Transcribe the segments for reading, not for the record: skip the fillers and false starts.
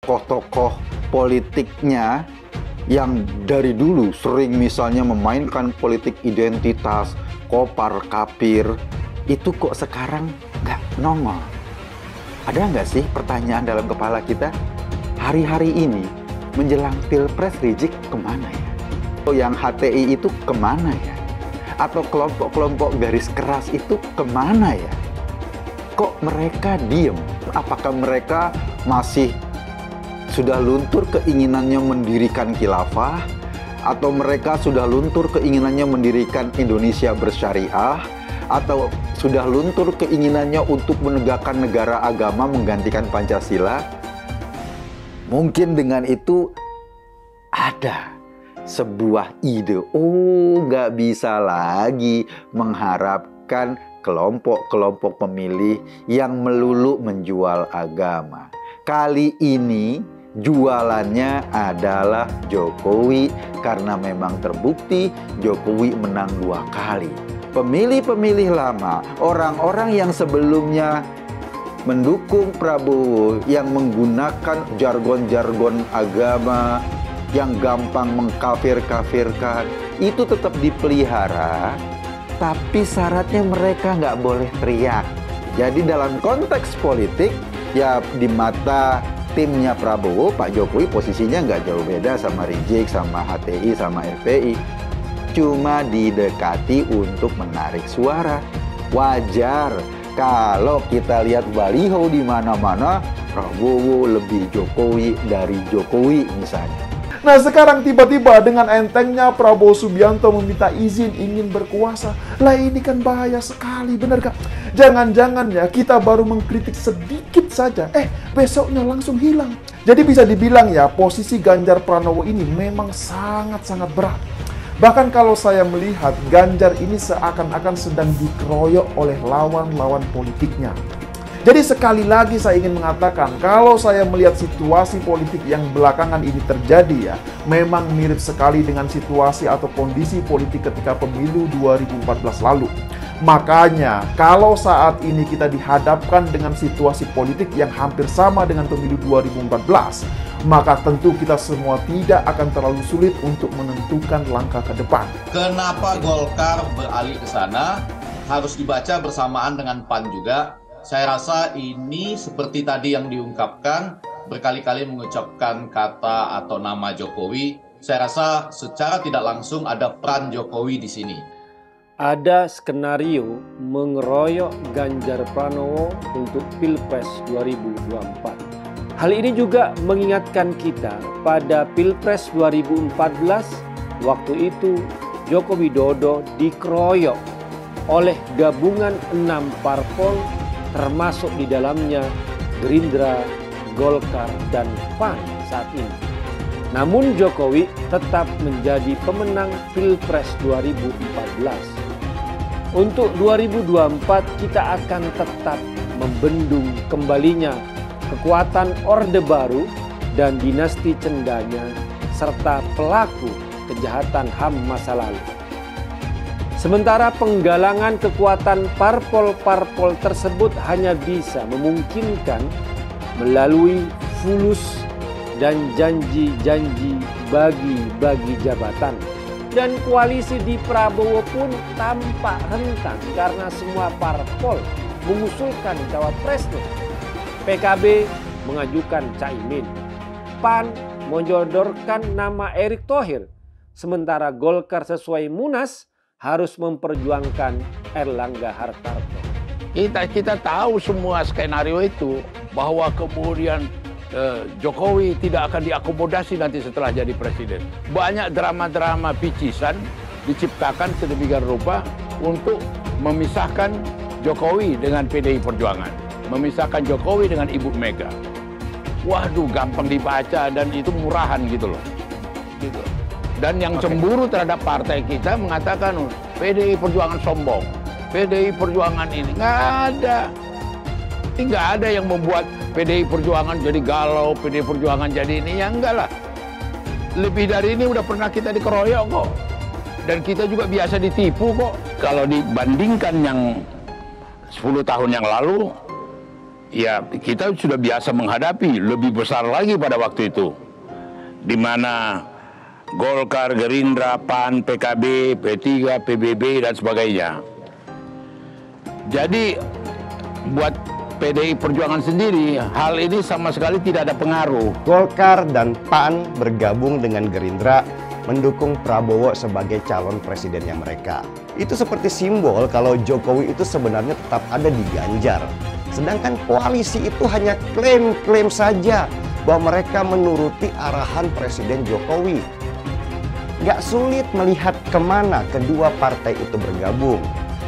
tokoh-tokoh politiknya yang dari dulu sering misalnya memainkan politik identitas, kopar kapir, itu kok sekarang nggak nongol? Ada nggak sih pertanyaan dalam kepala kita? Hari-hari ini menjelang Pilpres Rizik kemana ya? Yang HTI itu kemana ya? Atau kelompok-kelompok garis keras itu kemana ya? Kok mereka diem? Apakah mereka masih sudah luntur keinginannya mendirikan khilafah? Atau mereka sudah luntur keinginannya mendirikan Indonesia bersyariah? Atau sudah luntur keinginannya untuk menegakkan negara agama menggantikan Pancasila? Mungkin dengan itu ada sebuah ide. Oh, nggak bisa lagi mengharapkan kelompok-kelompok pemilih yang melulu menjual agama. Kali ini jualannya adalah Jokowi, karena memang terbukti Jokowi menang 2 kali. Pemilih-pemilih lama, orang-orang yang sebelumnya mendukung Prabowo, yang menggunakan jargon-jargon agama, yang gampang mengkafir-kafirkan, itu tetap dipelihara, tapi syaratnya mereka nggak boleh teriak. Jadi dalam konteks politik, ya di mata timnya Prabowo, Pak Jokowi posisinya nggak jauh beda sama Rizik, sama HTI, sama FPI. Cuma didekati untuk menarik suara. Wajar kalau kita lihat baliho di mana-mana, Prabowo lebih Jokowi dari Jokowi misalnya. Nah sekarang tiba-tiba dengan entengnya Prabowo Subianto meminta izin ingin berkuasa. Lah ini kan bahaya sekali, bener gak? Jangan-jangan ya kita baru mengkritik sedikit saja, besoknya langsung hilang. Jadi bisa dibilang ya posisi Ganjar Pranowo ini memang sangat-sangat berat. Bahkan kalau saya melihat Ganjar ini seakan-akan sedang dikeroyok oleh lawan-lawan politiknya. Jadi sekali lagi saya ingin mengatakan, kalau saya melihat situasi politik yang belakangan ini terjadi ya, memang mirip sekali dengan situasi atau kondisi politik ketika pemilu 2014 lalu. Makanya, kalau saat ini kita dihadapkan dengan situasi politik yang hampir sama dengan pemilu 2014, maka tentu kita semua tidak akan terlalu sulit untuk menentukan langkah ke depan. Kenapa Golkar beralih ke sana? Harus dibaca bersamaan dengan PAN juga. Saya rasa ini seperti tadi yang diungkapkan, berkali-kali mengucapkan kata atau nama Jokowi. Saya rasa secara tidak langsung ada peran Jokowi di sini. Ada skenario mengeroyok Ganjar Pranowo untuk Pilpres 2024. Hal ini juga mengingatkan kita pada Pilpres 2014, waktu itu Joko Widodo dikeroyok oleh gabungan 6 parpol, termasuk di dalamnya Gerindra, Golkar, dan PAN saat ini. Namun Jokowi tetap menjadi pemenang Pilpres 2014. Untuk 2024 kita akan tetap membendung kembalinya kekuatan Orde Baru dan dinasti Cendanya serta pelaku kejahatan HAM masa lalu. Sementara penggalangan kekuatan parpol-parpol tersebut hanya bisa memungkinkan melalui fulus dan janji-janji bagi-bagi jabatan. Dan koalisi di Prabowo pun tampak rentan karena semua parpol mengusulkan cawapresnya. PKB mengajukan Caimin, PAN menjodorkan nama Erick Thohir, sementara Golkar sesuai Munas harus memperjuangkan Erlangga Hartarto. Kita tahu semua skenario itu, bahwa kemudian Jokowi tidak akan diakomodasi nanti setelah jadi presiden. Banyak drama-drama picisan diciptakan sedemikian rupa untuk memisahkan Jokowi dengan PDI Perjuangan, memisahkan Jokowi dengan Ibu Mega. Waduh, gampang dibaca dan itu murahan gitu loh. Gitu. Dan yang cemburu terhadap partai kita mengatakan PDI Perjuangan sombong, PDI Perjuangan ini nggak ada. Nggak ada yang membuat PDI Perjuangan jadi galau, PDI Perjuangan jadi ini, ya enggak lah. Lebih dari ini udah pernah kita dikeroyok kok. Dan kita juga biasa ditipu kok. Kalau dibandingkan yang 10 tahun yang lalu, Ya, kita sudah biasa menghadapi, lebih besar lagi pada waktu itu, di mana Golkar, Gerindra, PAN, PKB, P3, PBB, dan sebagainya. Jadi, buat PDI Perjuangan sendiri, hal ini sama sekali tidak ada pengaruh. Golkar dan PAN bergabung dengan Gerindra mendukung Prabowo sebagai calon presidennya mereka. Itu seperti simbol kalau Jokowi itu sebenarnya tetap ada di Ganjar. Sedangkan koalisi itu hanya klaim-klaim saja bahwa mereka menuruti arahan Presiden Jokowi. Gak sulit melihat kemana kedua partai itu bergabung.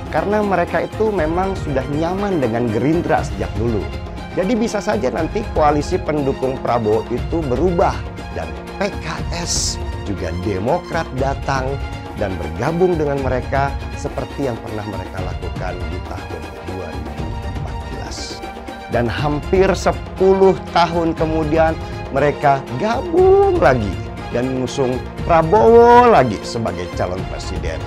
Karena mereka itu memang sudah nyaman dengan Gerindra sejak dulu. Jadi bisa saja nanti koalisi pendukung Prabowo itu berubah dan PKS juga Demokrat datang dan bergabung dengan mereka seperti yang pernah mereka lakukan di tahun 2014. Dan hampir 10 tahun kemudian mereka gabung lagi dan mengusung Prabowo lagi sebagai calon presiden.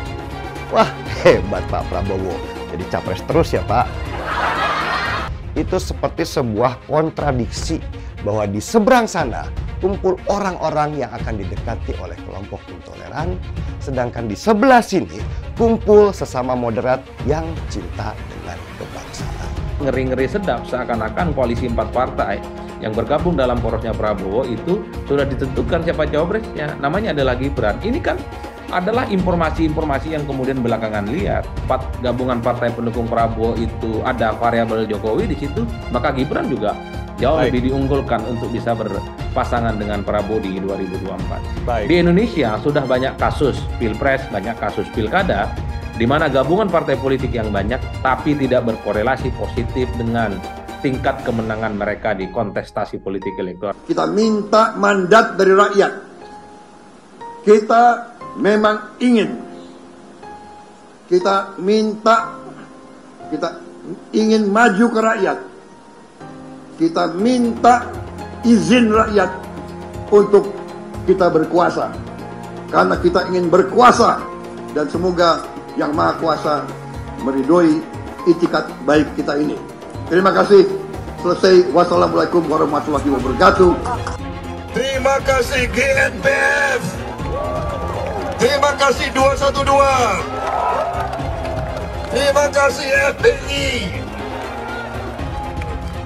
Wah, hebat Pak Prabowo. Jadi capres terus ya Pak. Itu seperti sebuah kontradiksi bahwa di seberang sana kumpul orang-orang yang akan didekati oleh kelompok intoleran, sedangkan di sebelah sini kumpul sesama moderat yang cinta dengan kebangsaan. Ngeri-ngeri sedap seakan-akan koalisi 4 partai yang bergabung dalam porosnya Prabowo itu sudah ditentukan siapa cawapresnya, namanya adalah Gibran. Ini kan adalah informasi-informasi yang kemudian belakangan lihat. Gabungan partai pendukung Prabowo itu ada variabel Jokowi di situ, maka Gibran juga jauh lebih diunggulkan untuk bisa berpasangan dengan Prabowo di 2024. Di Indonesia sudah banyak kasus pilpres, banyak kasus pilkada, di mana gabungan partai politik yang banyak tapi tidak berkorelasi positif dengan tingkat kemenangan mereka di kontestasi politik elektoral. Kita minta mandat dari rakyat. Kita memang ingin. Kita ingin maju ke rakyat. Kita minta izin rakyat untuk kita berkuasa. Karena kita ingin berkuasa dan semoga Yang Maha Kuasa meridhoi itikat baik kita ini. Terima kasih. Selesai. Wassalamualaikum warahmatullahi wabarakatuh. Terima kasih GNPF. Terima kasih 212. Terima kasih FPI.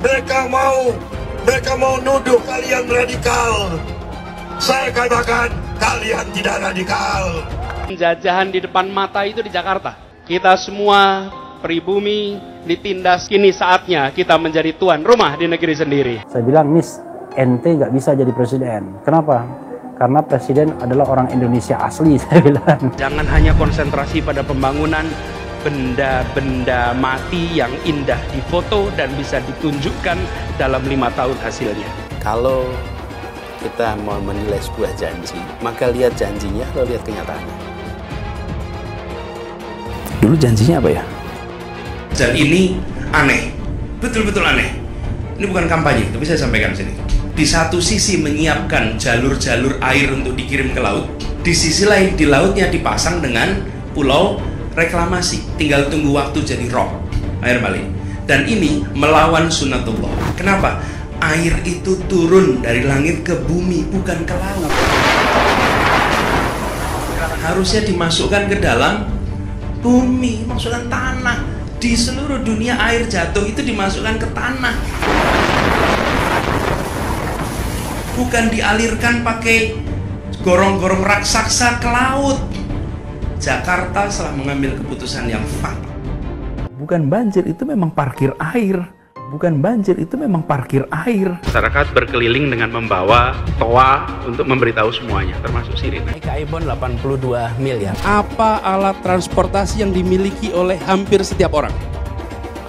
Mereka mau nuduh kalian radikal. Saya katakan kalian tidak radikal. Penjajahan di depan mata itu di Jakarta. Kita semua pribumi ditindas. Kini saatnya kita menjadi tuan rumah di negeri sendiri. Saya bilang, Miss, ente nggak bisa jadi presiden. Kenapa? Karena presiden adalah orang Indonesia asli, saya bilang. Jangan hanya konsentrasi pada pembangunan benda-benda mati yang indah difoto dan bisa ditunjukkan dalam 5 tahun hasilnya. Kalau kita mau menilai sebuah janji, maka lihat janjinya atau lihat kenyataannya. Dulu janjinya apa ya? Dan ini aneh, betul-betul aneh. Ini bukan kampanye, tapi saya sampaikan sini. Di satu sisi menyiapkan jalur-jalur air untuk dikirim ke laut, di sisi lain di lautnya dipasang dengan pulau reklamasi, tinggal tunggu waktu jadi rob, air balik. Dan ini melawan sunatullah. Kenapa? Air itu turun dari langit ke bumi, bukan ke laut. Harusnya dimasukkan ke dalam bumi, masukkan tanah. Di seluruh dunia air jatuh itu dimasukkan ke tanah, bukan dialirkan pakai gorong-gorong raksasa ke laut. Jakarta telah mengambil keputusan yang fatal. Bukan banjir, itu memang parkir air. Bukan banjir, itu memang parkir air. Masyarakat berkeliling dengan membawa toa untuk memberitahu semuanya, termasuk sirine. Kaibon 82 miliar. Apa alat transportasi yang dimiliki oleh hampir setiap orang?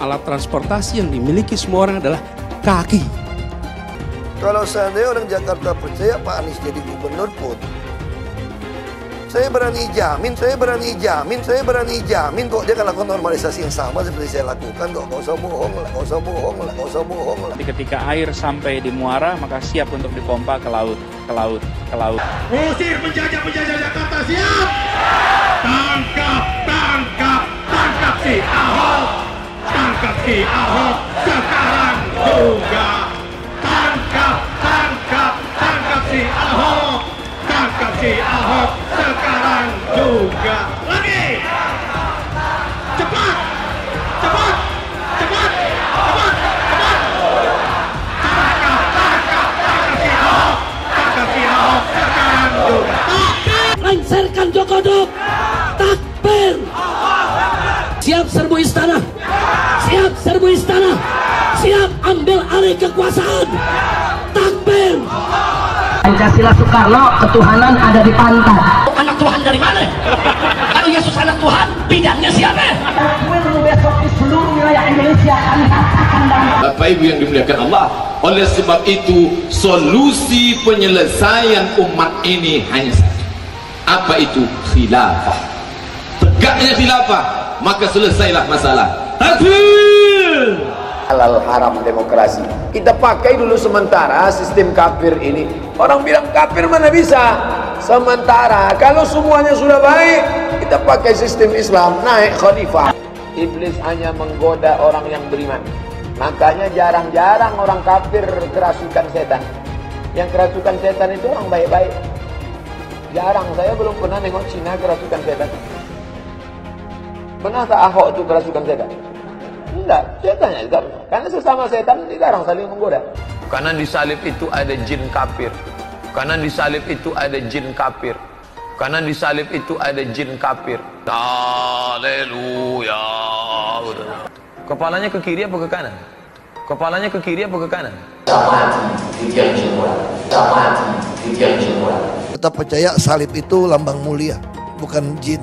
Alat transportasi yang dimiliki semua orang adalah kaki. Kalau seandainya orang Jakarta percaya Pak Anies jadi gubernur pun, saya berani jamin kok dia akan lakukan normalisasi yang sama seperti saya lakukan kok. Gak usah bohong lah. Ketika air sampai di muara, maka siap untuk dipompa ke laut. Usir penjajah Jakarta, siap! Tangkap si Ahok sekarang! juga. Tangkap si Ahok. Tangkap si Ahok sekarang juga. Lagi. Cepat. Tangkap si Ahok. Tangkap si Ahok sekarang juga. Lengserkan Jokodok. Takbir. Siap serbu istana. Siap serbu istana. Siap ambil alih kekuasaan. Takbir. Pancasila Soekarno, ketuhanan ada di pantat. Anak Tuhan dari mana? Kalau Yesus anak Tuhan, bidangnya siapa? Takbir besok di seluruh wilayah Indonesia kami katakan dalam. Bapak Ibu yang dimuliakan Allah, oleh sebab itu solusi penyelesaian umat ini hanya satu. Apa itu? Khilafah. Tegaknya khilafah, maka selesailah masalah. Takbir. Halal haram demokrasi. Kita pakai dulu sementara sistem kafir ini. Orang bilang kafir mana bisa? Sementara kalau semuanya sudah baik, kita pakai sistem Islam, naik khalifah. Iblis hanya menggoda orang yang beriman. Makanya jarang-jarang orang kafir kerasukan setan. Yang kerasukan setan itu orang baik-baik. Jarang, saya belum pernah nengok Cina kerasukan setan. Pernah tak Ahok itu kerasukan setan? Enggak, setannya juga pernah. Karena sesama setan dilarang saling menggoda. Karena di salib itu ada jin kafir. Karena di salib itu ada jin kafir. Karena di salib itu ada jin kafir. Haleluya. Kepalanya ke kiri apa ke kanan? Kepalanya ke kiri apa ke kanan? Tetap percaya salib itu lambang mulia, bukan jin.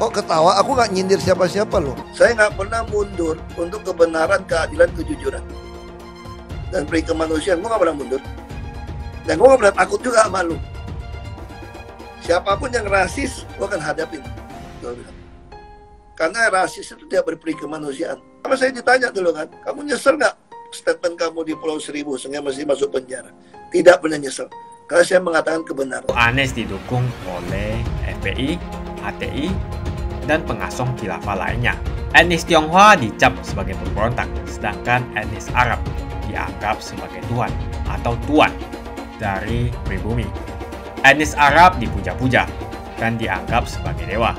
Kok ketawa? Aku nggak nyindir siapa-siapa loh. Saya nggak pernah mundur untuk kebenaran, keadilan, kejujuran, dan peri kemanusiaan. Gue nggak pernah mundur. Dan gue nggak pernah takut juga sama lu. Siapapun yang rasis, gue akan hadapin. Karena rasis itu tidak berperi kemanusiaan. Kalau saya ditanya dulu kan, kamu nyesel nggak statement kamu di Pulau Seribu sehingga masih masuk penjara? Tidak pernah nyesel. Karena saya mengatakan kebenaran. Anies didukung oleh FPI, HTI, dan pengasong khilafah lainnya. Etnis Tionghoa dicap sebagai pemberontak, sedangkan etnis Arab dianggap sebagai tuan atau tuan dari pribumi. Etnis Arab dipuja-puja dan dianggap sebagai dewa.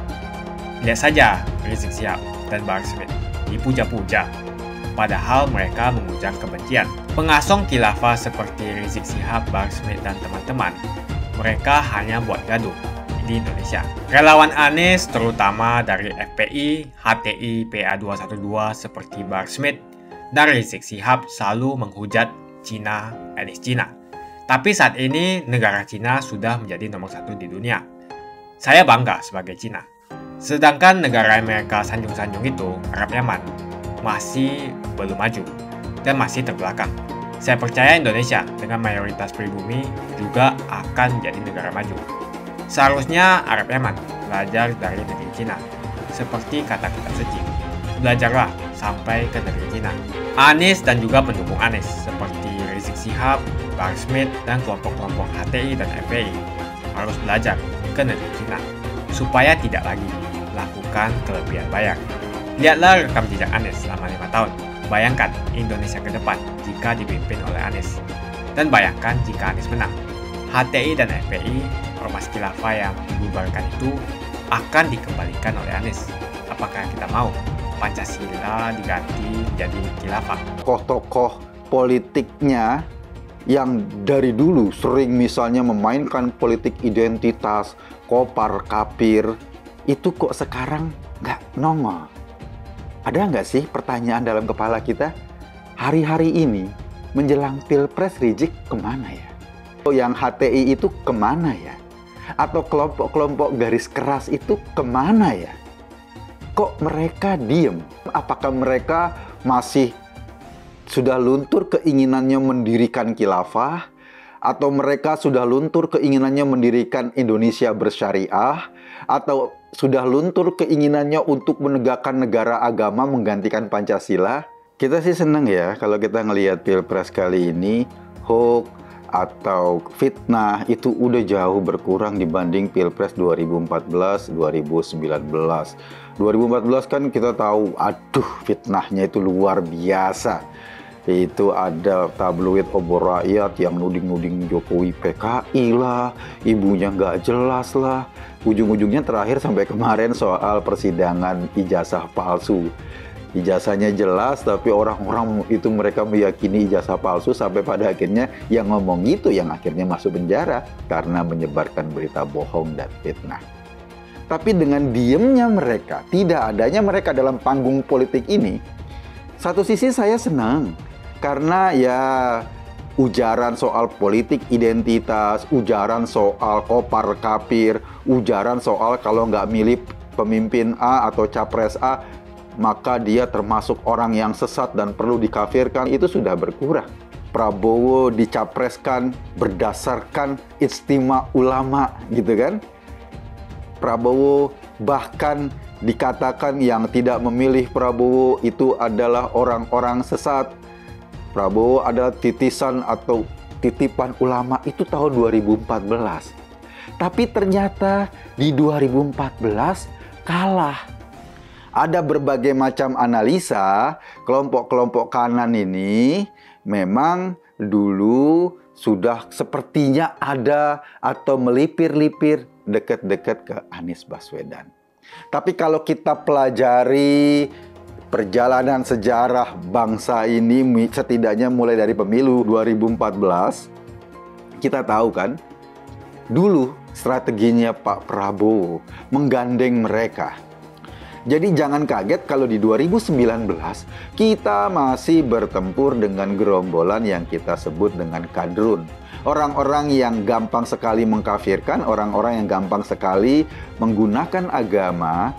Lihat saja Rizik Syihab dan Bahar Smith dipuja-puja, padahal mereka mengujang kebencian. Pengasong khilafah seperti Rizik Syihab, Bahar Smith, dan teman-teman, mereka hanya buat gaduh di Indonesia. Relawan Anies terutama dari FPI, HTI, PA212 seperti Bahar Smith dan Rizik Syihab selalu menghujat Cina, etnis Cina. Tapi saat ini negara Cina sudah menjadi nomor 1 di dunia. Saya bangga sebagai Cina. Sedangkan negara Amerika sanjung-sanjung itu, Arab Yaman, masih belum maju dan masih terbelakang. Saya percaya Indonesia dengan mayoritas pribumi juga akan menjadi negara maju. Seharusnya Arab Yaman belajar dari negeri Cina. Seperti kata kitab suci, belajarlah sampai ke negeri Cina. Anies dan juga pendukung Anies seperti Rizik Syihab, Bahar Smith, dan kelompok-kelompok HTI dan FPI harus belajar ke negeri Cina supaya tidak lagi melakukan kelebihan bayar. Lihatlah rekam jejak Anies selama 5 tahun. Bayangkan Indonesia ke depan jika dipimpin oleh Anies. Dan bayangkan jika Anies menang. HTI dan FPI, ormas khilafah yang dibubarkan itu akan dikembalikan oleh Anies. Apakah kita mau Pancasila diganti menjadi khilafah? Tokoh-tokoh politiknya yang dari dulu sering misalnya memainkan politik identitas, kopar, kapir, itu kok sekarang nggak nongol? Ada nggak sih pertanyaan dalam kepala kita? Hari-hari ini menjelang Pilpres, Rizik kemana ya? Yang HTI itu kemana ya? Atau kelompok-kelompok garis keras itu kemana ya? Kok mereka diem? Apakah mereka masih sudah luntur keinginannya mendirikan khilafah? Atau mereka sudah luntur keinginannya mendirikan Indonesia bersyariah? Atau sudah luntur keinginannya untuk menegakkan negara agama menggantikan Pancasila? Kita sih seneng ya kalau kita ngelihat Pilpres kali ini, hoax atau fitnah itu udah jauh berkurang dibanding Pilpres 2014, 2019. 2014 kan kita tahu, aduh fitnahnya itu luar biasa. Itu ada tabloid obor rakyat yang nuding-nuding Jokowi PKI lah, ibunya nggak jelas lah. Ujung-ujungnya terakhir sampai kemarin soal persidangan ijazah palsu. Ijazahnya jelas, tapi orang-orang itu mereka meyakini ijazah palsu sampai pada akhirnya yang ngomong itu yang akhirnya masuk penjara karena menyebarkan berita bohong dan fitnah. Tapi dengan diemnya mereka, tidak adanya mereka dalam panggung politik ini, satu sisi saya senang. Karena ya ujaran soal politik identitas, ujaran soal kopar kapir, ujaran soal kalau nggak milih pemimpin A atau capres A, maka dia termasuk orang yang sesat dan perlu dikafirkan, itu sudah berkurang. Prabowo dicapreskan berdasarkan ijtima ulama gitu kan. Prabowo bahkan dikatakan yang tidak memilih Prabowo itu adalah orang-orang sesat. Prabowo adalah titisan atau titipan ulama, itu tahun 2014. Tapi ternyata di 2014 kalah. Ada berbagai macam analisa, kelompok-kelompok kanan ini memang dulu sudah sepertinya ada atau melipir-lipir dekat-dekat ke Anies Baswedan. Tapi kalau kita pelajari perjalanan sejarah bangsa ini setidaknya mulai dari pemilu 2014, kita tahu kan, dulu strateginya Pak Prabowo menggandeng mereka. Jadi jangan kaget kalau di 2019 kita masih bertempur dengan gerombolan yang kita sebut dengan kadrun. Orang-orang yang gampang sekali mengkafirkan, orang-orang yang gampang sekali menggunakan agama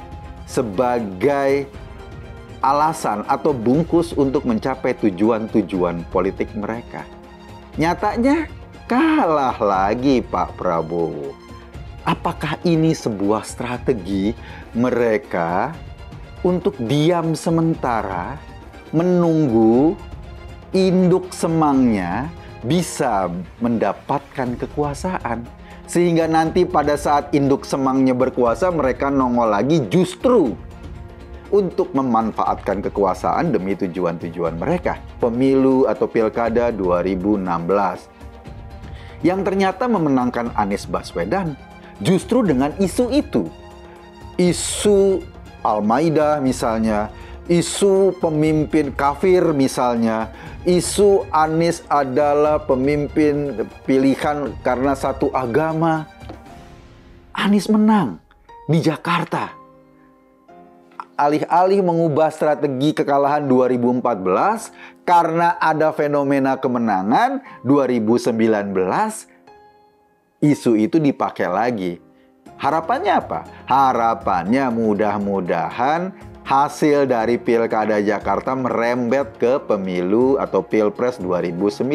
sebagai alasan atau bungkus untuk mencapai tujuan-tujuan politik mereka. Nyatanya kalah lagi Pak Prabowo. Apakah ini sebuah strategi mereka untuk diam sementara menunggu induk semangnya bisa mendapatkan kekuasaan? Sehingga nanti pada saat induk semangnya berkuasa mereka nongol lagi justru untuk memanfaatkan kekuasaan demi tujuan-tujuan mereka. Pemilu atau pilkada 2016 yang ternyata memenangkan Anies Baswedan justru dengan isu itu. Isu Al-Maidah misalnya, isu pemimpin kafir misalnya, isu Anies adalah pemimpin pilihan karena satu agama. Anies menang di Jakarta. Alih-alih mengubah strategi kekalahan 2014 karena ada fenomena kemenangan 2019, isu itu dipakai lagi. Harapannya apa? Harapannya mudah-mudahan hasil dari Pilkada Jakarta merembet ke pemilu atau Pilpres 2019.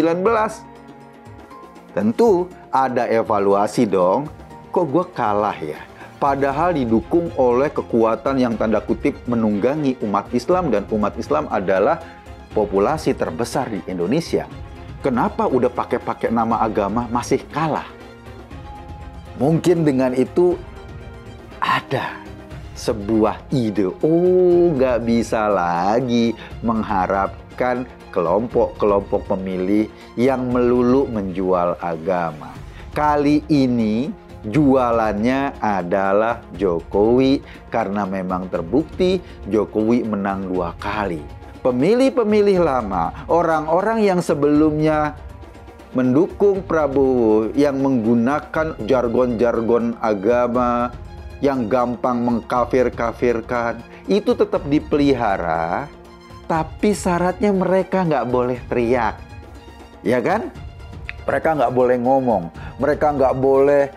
Tentu ada evaluasi dong. Kok gue kalah ya? Padahal didukung oleh kekuatan yang tanda kutip menunggangi umat Islam, dan umat Islam adalah populasi terbesar di Indonesia. Kenapa udah pakai nama agama masih kalah? Mungkin dengan itu ada sebuah ide. Oh, nggak bisa lagi mengharapkan kelompok-kelompok pemilih yang melulu menjual agama. Kali ini jualannya adalah Jokowi karena memang terbukti Jokowi menang 2 kali. Pemilih-pemilih lama, orang-orang yang sebelumnya mendukung Prabowo yang menggunakan jargon-jargon agama yang gampang mengkafir-kafirkan, itu tetap dipelihara, tapi syaratnya mereka nggak boleh teriak, ya kan? Mereka nggak boleh ngomong, mereka nggak boleh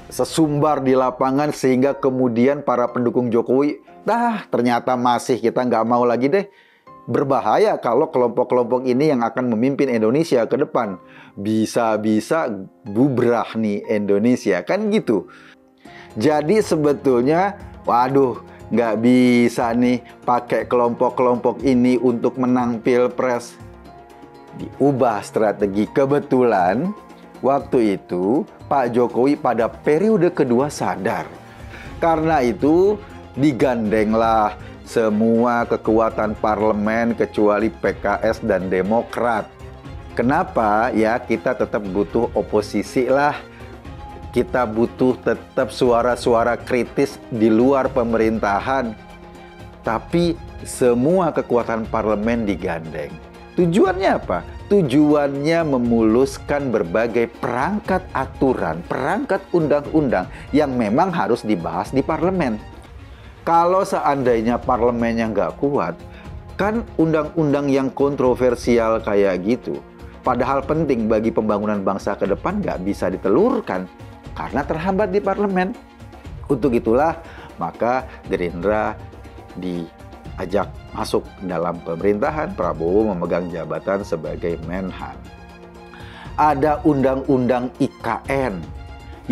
sesumbar di lapangan sehingga kemudian para pendukung Jokowi, ternyata masih kita nggak mau lagi deh. Berbahaya kalau kelompok-kelompok ini yang akan memimpin Indonesia ke depan. Bisa-bisa bubrah nih Indonesia, kan gitu. Jadi sebetulnya, waduh, nggak bisa nih pakai kelompok-kelompok ini untuk menang Pilpres. Diubah strategi. Kebetulan waktu itu Pak Jokowi pada periode kedua sadar. Karena itu digandenglah semua kekuatan parlemen kecuali PKS dan Demokrat. Kenapa? Ya, kita tetap butuh oposisi lah. Kita butuh tetap suara-suara kritis di luar pemerintahan. Tapi semua kekuatan parlemen digandeng. Tujuannya apa? Tujuannya memuluskan berbagai perangkat aturan, perangkat undang-undang yang memang harus dibahas di parlemen. Kalau seandainya parlemennya nggak kuat, kan undang-undang yang kontroversial kayak gitu, padahal penting bagi pembangunan bangsa ke depan, nggak bisa ditelurkan karena terhambat di parlemen. Untuk itulah, maka Gerindra diajak masuk dalam pemerintahan. Prabowo memegang jabatan sebagai Menhan. Ada undang-undang IKN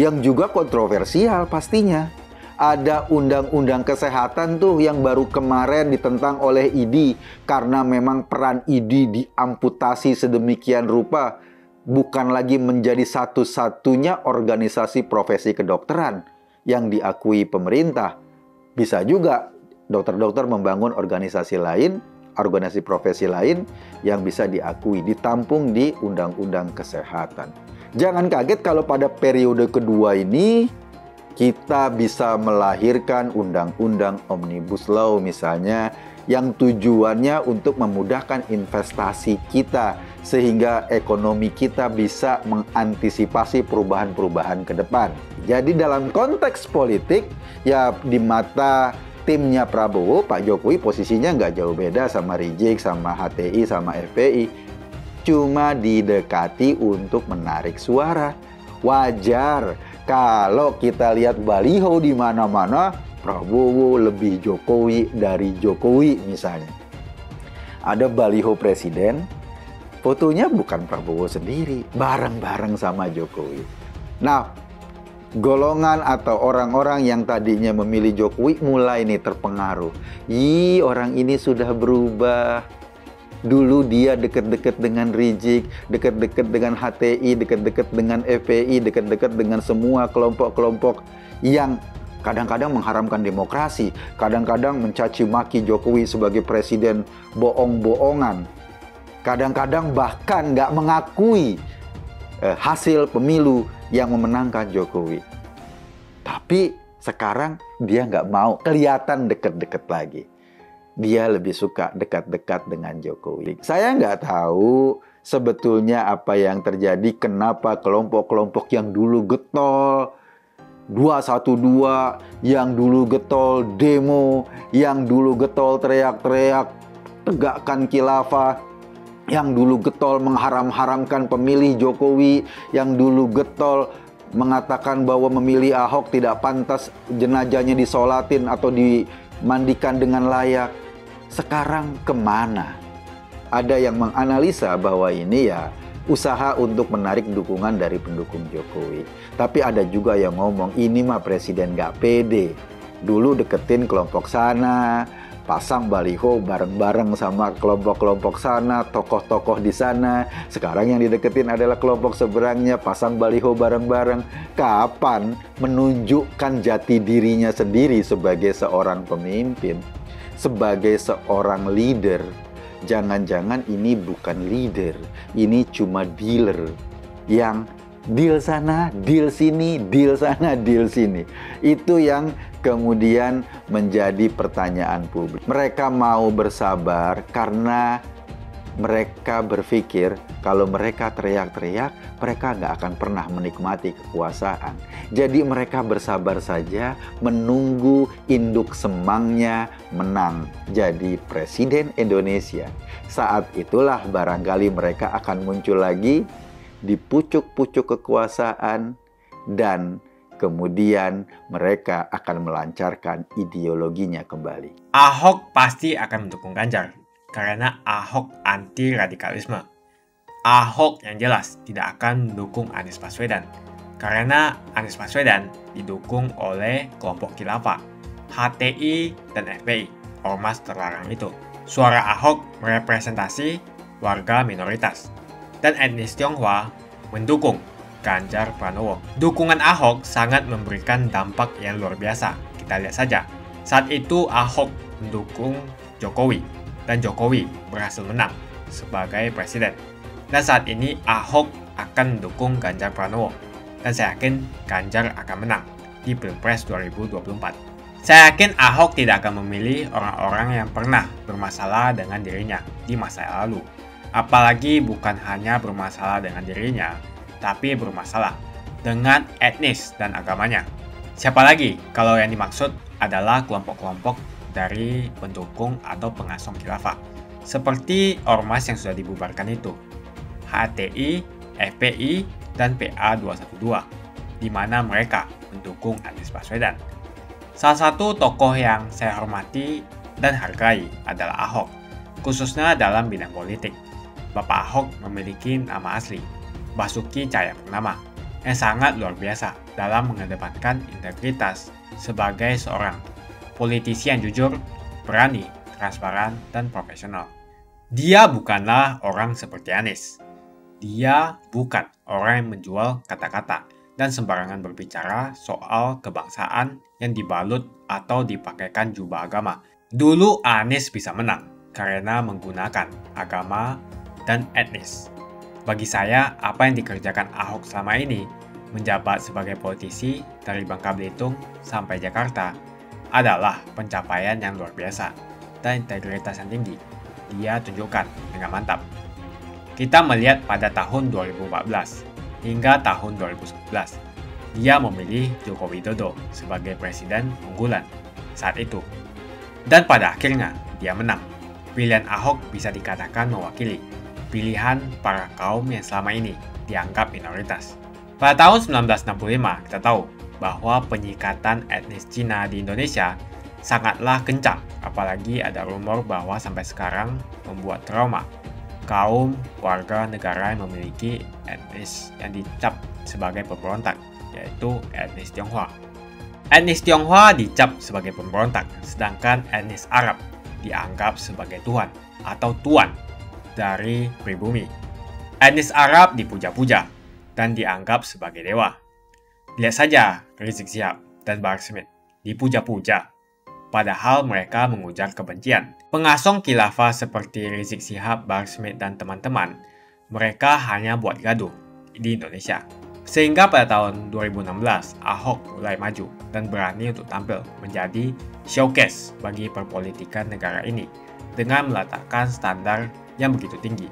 yang juga kontroversial pastinya. Ada undang-undang kesehatan tuh yang baru kemarin ditentang oleh ID karena memang peran ID diamputasi sedemikian rupa, bukan lagi menjadi satu-satunya organisasi profesi kedokteran yang diakui pemerintah. Bisa juga dokter-dokter membangun organisasi lain, organisasi profesi lain yang bisa diakui, ditampung di undang-undang kesehatan. Jangan kaget kalau pada periode kedua ini kita bisa melahirkan undang-undang Omnibus Law misalnya, yang tujuannya untuk memudahkan investasi kita sehingga ekonomi kita bisa mengantisipasi perubahan-perubahan ke depan. Jadi dalam konteks politik, ya di mata timnya Prabowo, Pak Jokowi posisinya nggak jauh beda sama Rizik, sama HTI, sama FPI. Cuma didekati untuk menarik suara. Wajar kalau kita lihat baliho di mana-mana, Prabowo lebih Jokowi dari Jokowi misalnya. Ada baliho presiden, fotonya bukan Prabowo sendiri, bareng-bareng sama Jokowi. Nah, golongan atau orang-orang yang tadinya memilih Jokowi mulai nih terpengaruh. Ih, orang ini sudah berubah. Dulu dia dekat-dekat dengan Rizik, dekat-dekat dengan HTI, dekat-dekat dengan FPI, dekat-dekat dengan semua kelompok-kelompok yang kadang-kadang mengharamkan demokrasi, kadang-kadang mencaci maki Jokowi sebagai presiden bohong-bohongan, kadang-kadang bahkan nggak mengakui hasil pemilu yang memenangkan Jokowi. Tapi sekarang dia nggak mau kelihatan dekat-dekat lagi. Dia lebih suka dekat-dekat dengan Jokowi. Saya nggak tahu sebetulnya apa yang terjadi, kenapa kelompok-kelompok yang dulu getol 212, yang dulu getol demo, yang dulu getol teriak-teriak tegakkan khilafah, yang dulu getol mengharam-haramkan pemilih Jokowi, yang dulu getol mengatakan bahwa memilih Ahok tidak pantas jenazahnya disolatin atau dimandikan dengan layak. Sekarang kemana? Ada yang menganalisa bahwa ini ya usaha untuk menarik dukungan dari pendukung Jokowi. Tapi ada juga yang ngomong ini mah presiden gak pede. Dulu deketin kelompok sana, pasang baliho bareng-bareng sama kelompok-kelompok sana, tokoh-tokoh di sana. Sekarang yang dideketin adalah kelompok seberangnya, pasang baliho bareng-bareng. Kapan menunjukkan jati dirinya sendiri sebagai seorang pemimpin, sebagai seorang leader? Jangan-jangan ini bukan leader, ini cuma dealer yang deal sana, deal sini, deal sana, deal sini. Itu yang kemudian menjadi pertanyaan publik. Mereka mau bersabar karena mereka berpikir kalau mereka teriak-teriak, mereka nggak akan pernah menikmati kekuasaan. Jadi mereka bersabar saja menunggu induk semangnya menang jadi presiden Indonesia. Saat itulah barangkali mereka akan muncul lagi di pucuk-pucuk kekuasaan dan kemudian mereka akan melancarkan ideologinya kembali. Ahok pasti akan mendukung Ganjar karena Ahok anti radikalisme. Ahok yang jelas tidak akan mendukung Anies Baswedan karena Anies Baswedan didukung oleh kelompok khilafah, HTI dan FPI, ormas terlarang itu. Suara Ahok merepresentasi warga minoritas dan etnis Tionghoa mendukung Ganjar Pranowo. Dukungan Ahok sangat memberikan dampak yang luar biasa. Kita lihat saja. Saat itu Ahok mendukung Jokowi, dan Jokowi berhasil menang sebagai presiden. Dan saat ini Ahok akan mendukung Ganjar Pranowo, dan saya yakin Ganjar akan menang di Pilpres 2024. Saya yakin Ahok tidak akan memilih orang-orang yang pernah bermasalah dengan dirinya di masa lalu. Apalagi bukan hanya bermasalah dengan dirinya, tapi bermasalah dengan etnis dan agamanya. Siapa lagi kalau yang dimaksud adalah kelompok-kelompok dari pendukung atau pengasong khilafah, seperti ormas yang sudah dibubarkan itu, HTI, FPI, dan PA212, di mana mereka mendukung Anies Baswedan. Salah satu tokoh yang saya hormati dan hargai adalah Ahok, khususnya dalam bidang politik. Bapak Ahok memiliki nama asli, Basuki Cahayapurnama, yang sangat luar biasa dalam mengedepankan integritas sebagai seorang politisi yang jujur, berani, transparan, dan profesional. Dia bukanlah orang seperti Anies. Dia bukan orang yang menjual kata-kata dan sembarangan berbicara soal kebangsaan yang dibalut atau dipakaikan jubah agama. Dulu Anies bisa menang karena menggunakan agama dan etnis. Bagi saya, apa yang dikerjakan Ahok selama ini, menjabat sebagai politisi dari Bangka Belitung sampai Jakarta, adalah pencapaian yang luar biasa dan integritas yang tinggi. Dia tunjukkan dengan mantap. Kita melihat pada tahun 2014 hingga tahun 2011, dia memilih Joko Widodo sebagai presiden unggulan saat itu. Dan pada akhirnya, dia menang. Pilihan Ahok bisa dikatakan mewakili pilihan para kaum yang selama ini dianggap minoritas. Pada tahun 1965, kita tahu bahwa penyikatan etnis Cina di Indonesia sangatlah kencang, apalagi ada rumor bahwa sampai sekarang membuat trauma kaum warga negara yang memiliki etnis yang dicap sebagai pemberontak, yaitu etnis Tionghoa. Etnis Tionghoa dicap sebagai pemberontak, sedangkan etnis Arab dianggap sebagai tuhan atau tuan dari pribumi. Etnis Arab dipuja-puja dan dianggap sebagai dewa. Lihat saja Rizik Syihab dan Bahar Smith dipuja-puja, padahal mereka mengujar kebencian. Pengasong khilafah seperti Rizik Syihab, Bahar Smith, dan teman-teman, mereka hanya buat gaduh di Indonesia. Sehingga pada tahun 2016, Ahok mulai maju dan berani untuk tampil menjadi showcase bagi perpolitikan negara ini dengan meletakkan standar yang begitu tinggi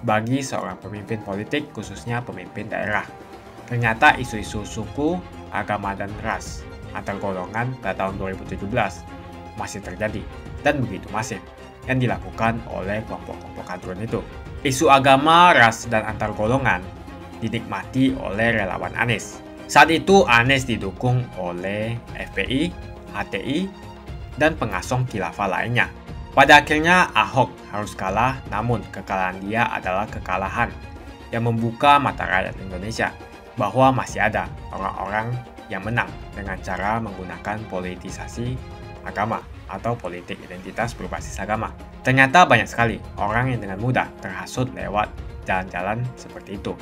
bagi seorang pemimpin politik, khususnya pemimpin daerah. Ternyata isu-isu suku, agama, dan ras antar golongan pada tahun 2017 masih terjadi dan begitu masif yang dilakukan oleh kelompok-kelompok kadrun itu. Isu agama, ras, dan antar golongan dinikmati oleh relawan Anies. Saat itu Anies didukung oleh FPI, HTI, dan pengasong khilafah lainnya. Pada akhirnya Ahok harus kalah, namun kekalahan dia adalah kekalahan yang membuka mata rakyat Indonesia bahwa masih ada orang-orang yang menang dengan cara menggunakan politisasi agama atau politik identitas berbasis agama. Ternyata banyak sekali orang yang dengan mudah terhasut lewat jalan-jalan seperti itu.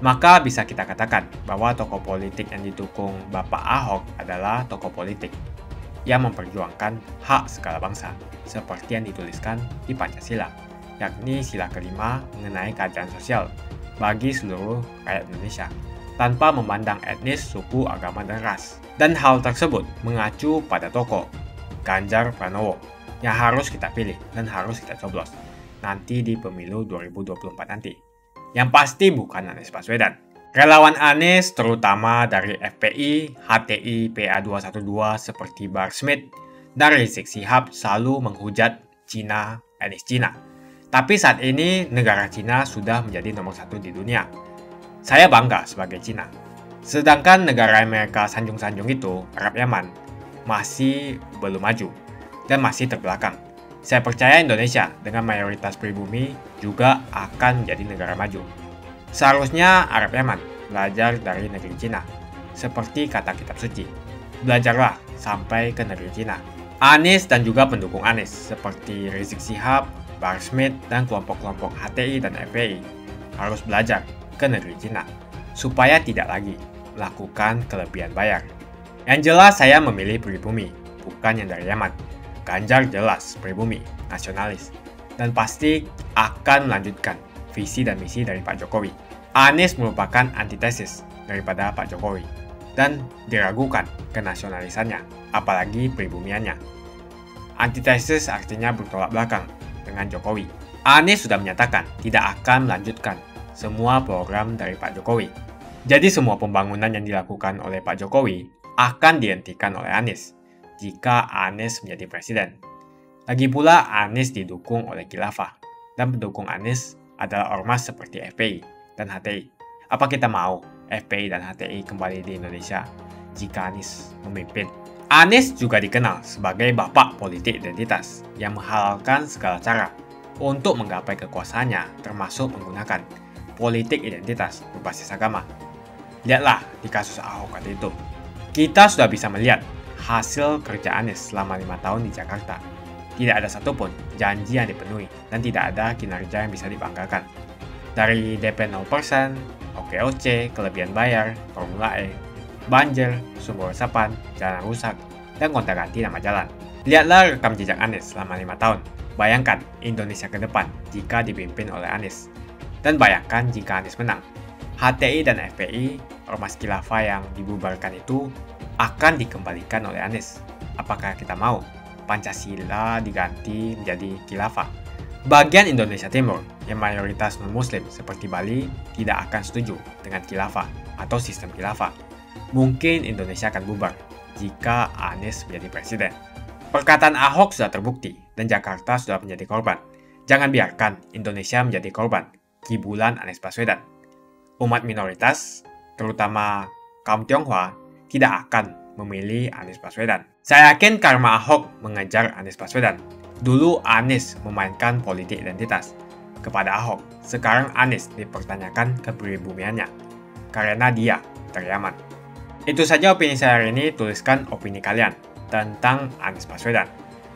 Maka bisa kita katakan bahwa tokoh politik yang didukung Bapak Ahok adalah tokoh politik yang memperjuangkan hak segala bangsa, seperti yang dituliskan di Pancasila, yakni sila kelima mengenai keadilan sosial bagi seluruh rakyat Indonesia, tanpa memandang etnis, suku, agama, dan ras. Dan hal tersebut mengacu pada tokoh Ganjar Pranowo yang harus kita pilih dan harus kita coblos nanti di pemilu 2024 nanti. Yang pasti bukan Anies Baswedan. Relawan Anies, terutama dari FPI, HTI, PA212 seperti Bahar Smith, dan Rizik Syihab selalu menghujat Cina, etnis Cina. Tapi saat ini negara Cina sudah menjadi nomor 1 di dunia. Saya bangga sebagai Cina. Sedangkan negara yang mereka sanjung-sanjung itu, Arab Yaman, masih belum maju dan masih terbelakang. Saya percaya Indonesia dengan mayoritas pribumi juga akan menjadi negara maju. Seharusnya Arab Yaman belajar dari negeri Cina, seperti kata kitab suci. Belajarlah sampai ke negeri Cina. Anies dan juga pendukung Anies, seperti Rizik Syihab, Bahar Smith, dan kelompok-kelompok HTI dan FPI, harus belajar ke negeri Cina, supaya tidak lagi melakukan kelebihan bayar. Yang jelas saya memilih pribumi, bukan yang dari Yaman. Ganjar jelas pribumi, nasionalis, dan pasti akan melanjutkan visi dan misi dari Pak Jokowi. Anies merupakan antitesis daripada Pak Jokowi dan diragukan kenasionalisannya, apalagi pribumiannya. Antitesis artinya bertolak belakang dengan Jokowi. Anies sudah menyatakan tidak akan melanjutkan semua program dari Pak Jokowi. Jadi semua pembangunan yang dilakukan oleh Pak Jokowi akan dihentikan oleh Anies jika Anies menjadi presiden. Lagi pula Anies didukung oleh khilafah dan pendukung Anies adalah ormas seperti FPI dan HTI. Apa kita mau FPI dan HTI kembali di Indonesia jika Anies memimpin? Anies juga dikenal sebagai bapak politik identitas yang menghalalkan segala cara untuk menggapai kekuasaannya, termasuk menggunakan politik identitas berbasis agama. Lihatlah di kasus Ahok waktu itu. Kita sudah bisa melihat hasil kerja Anies selama 5 tahun di Jakarta. Tidak ada satupun janji yang dipenuhi dan tidak ada kinerja yang bisa dibanggakan. Dari DP 0%, OKOC, kelebihan bayar, Formula E, banjir, sumber resapan, jalan rusak, dan gonta-ganti nama jalan. Lihatlah rekam jejak Anies selama 5 tahun. Bayangkan Indonesia ke depan jika dipimpin oleh Anies. Dan bayangkan jika Anies menang. HTI dan FPI, ormas khilafah yang dibubarkan itu akan dikembalikan oleh Anies. Apakah kita mau Pancasila diganti menjadi khilafah? Bagian Indonesia Timur yang mayoritas non-muslim seperti Bali tidak akan setuju dengan khilafah atau sistem khilafah. Mungkin Indonesia akan bubar jika Anies menjadi presiden. Perkataan Ahok sudah terbukti dan Jakarta sudah menjadi korban. Jangan biarkan Indonesia menjadi korban kibulan Anies Baswedan. Umat minoritas, terutama kaum Tionghoa, tidak akan memilih Anies Baswedan. Saya yakin karma Ahok mengejar Anies Baswedan. Dulu Anies memainkan politik identitas kepada Ahok. Sekarang Anies dipertanyakan kepribumiannya karena dia teriaman. Itu saja opini saya hari ini. Tuliskan opini kalian tentang Anies Baswedan.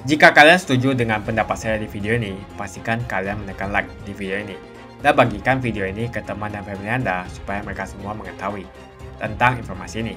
Jika kalian setuju dengan pendapat saya di video ini, pastikan kalian menekan like di video ini. Dan bagikan video ini ke teman dan family Anda supaya mereka semua mengetahui tentang informasi ini.